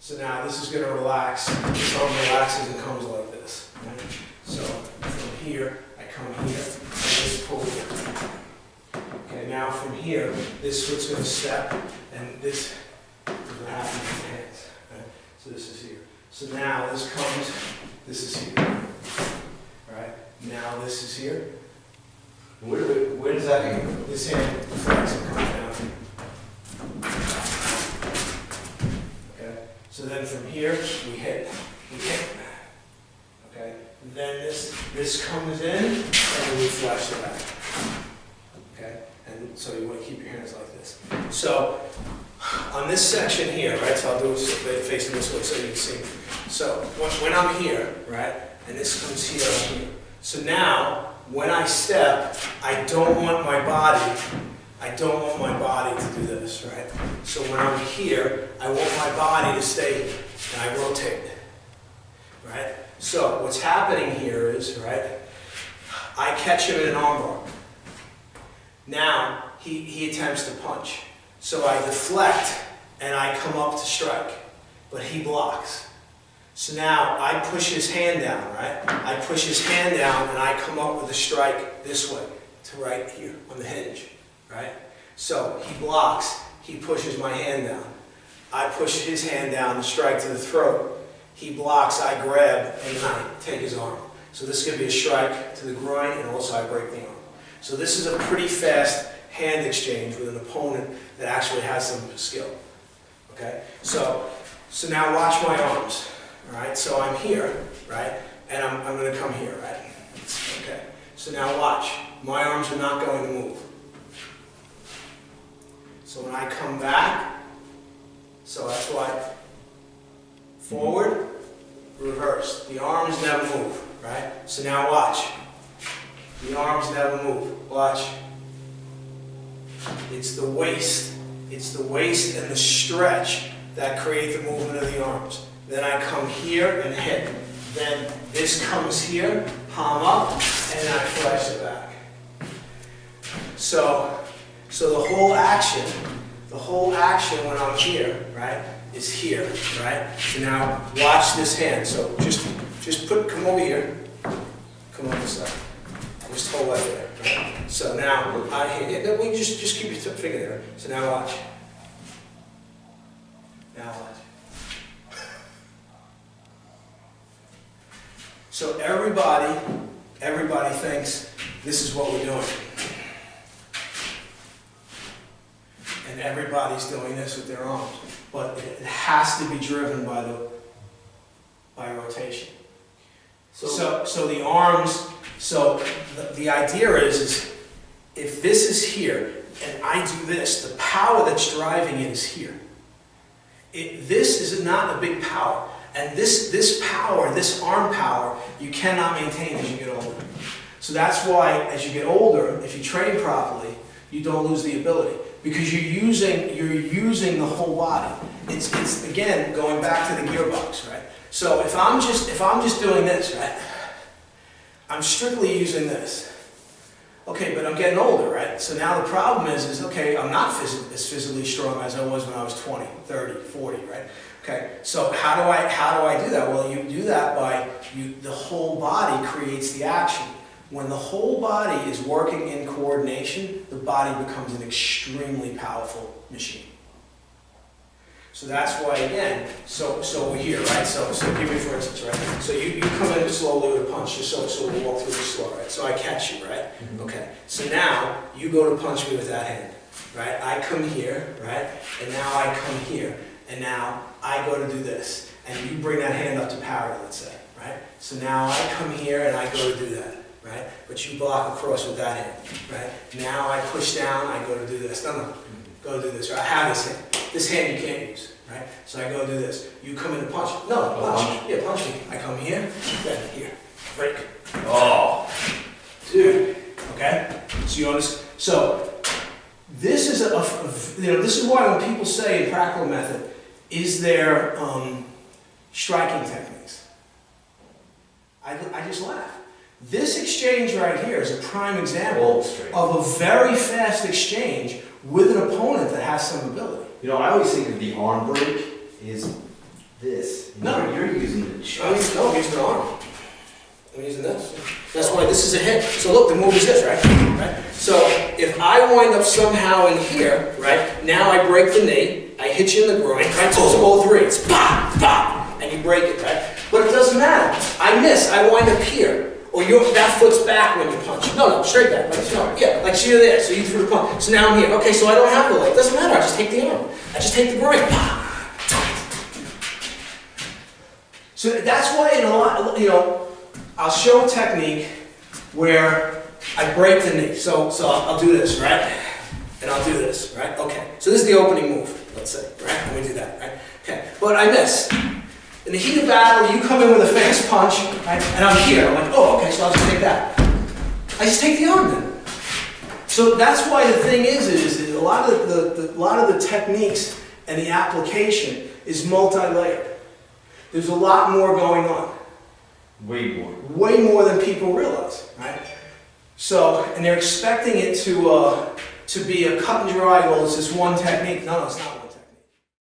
So now this is going to relax. This arm relaxes and comes like this. Right? So from here, I come here, and this pull here. Okay, now from here, this foot's going to step, and this is what happens with the hands. Right? So this is here. So now this comes, this is here. Right? Now this is here. Where does that go? This hand flex and comes down. Okay? So then from here, we hit. Okay? And then this comes in, and then we flash it back. Okay? And so you want to keep your hands like this. So on this section here, right? So I'll do it facing this way so you can see. So when I'm here, right? And this comes here, I'm here. So now, when I step, I don't want my body to do this, right? So when I'm here, I want my body to stay, and I rotate, right? So what's happening here is, right, I catch him in an armbar. Now, he attempts to punch. So I deflect, and I come up to strike, but he blocks. So now I push his hand down, right? I push his hand down and I come up with a strike this way to right here on the hinge, right? So he blocks, he pushes my hand down. I push his hand down and strike to the throat. He blocks, I grab, and then I take his arm. So this is going to be a strike to the groin, and also I break the arm. So this is a pretty fast hand exchange with an opponent that actually has some skill, okay? So now watch my arms. All right, so I'm here, right, and I'm going to come here, right? Okay, so now watch. My arms are not going to move. So when I come back, so that's why forward, reverse. The arms never move, right? So now watch. The arms never move. Watch. It's the waist. It's the waist and the stretch that create the movement of the arms. Then I come here and hit. Then this comes here, palm up, and then I flash it back. So the whole action when I'm here, right, is here, right? So now watch this hand. So just come over here, come over this side. Just hold that there, right? So now I hit. We just keep your finger there. So now watch. Now watch. So everybody thinks this is what we're doing. And everybody's doing this with their arms. But it has to be driven by rotation. So the arms, the idea is if this is here and I do this, the power that's driving it is here. This is not a big power. And this power, this arm power, you cannot maintain as you get older. So that's why, as you get older, if you train properly, you don't lose the ability because you're using the whole body. It's again going back to the gearbox, right? So if I'm just doing this, right, I'm strictly using this. Okay, but I'm getting older, right? So now the problem is okay, I'm not as physically strong as I was when I was 20, 30, 40, right? Okay, so how do I do that? Well, you do that by the whole body creates the action. When the whole body is working in coordination, the body becomes an extremely powerful machine. So that's why, again, so we're here, right? So give me for instance, right? So you come in slowly with a punch, just so we'll walk through this slow, right? So I catch you, right? Okay, so now you go to punch me with that hand, right? I come here, right? And now I come here. And now I go to do this, and you bring that hand up to parry, let's say, right? So now I come here and I go to do that, right? But you block across with that hand, right? Now I push down, I go to do this. No, go to do this, right? I have this hand. This hand you can't use, right? So I go do this. You come in and punch. No, punch. Yeah, punch me. I come here, then here. Break. Oh, dude. Okay? So you understand? So this is this is why when people say in practical method, is there striking techniques? I just laugh. This exchange right here is a prime example of a very fast exchange with an opponent that has some ability. You know, I always think of the arm break is this. No. You're using the I'm chest. using, no, I'm using an arm. I'm using this. That's why this is a hit. So look, the move is this, right? So if I wind up somehow in here, right? Now I break the knee, I hit you in the groin, right? So it's all three. It's pop, pop, and you break it, right? But it doesn't matter. I miss. I wind up here. Or that foot's back when you punch. No, straight back. Yeah, like so you're there. So you threw the punch. So now I'm here. Okay, so I don't have the leg. It doesn't matter. I just take the arm. I just take the groin. Pop. So that's why in a lot, I'll show a technique where I break the knee. So I'll do this, right? And I'll do this, right? Okay. So this is the opening move, let's say, right? Let me do that, right? Okay. But I miss. In the heat of battle, you come in with a fast punch, right? And I'm here. I'm like, oh, okay, so I'll just take that. I just take the arm then. So that's why the thing is that a lot of the techniques and the application is multi-layered. There's a lot more going on. Way more. Way more than people realize, right? So, and they're expecting it to be a cut and dry, well, it's this one technique. No, it's not.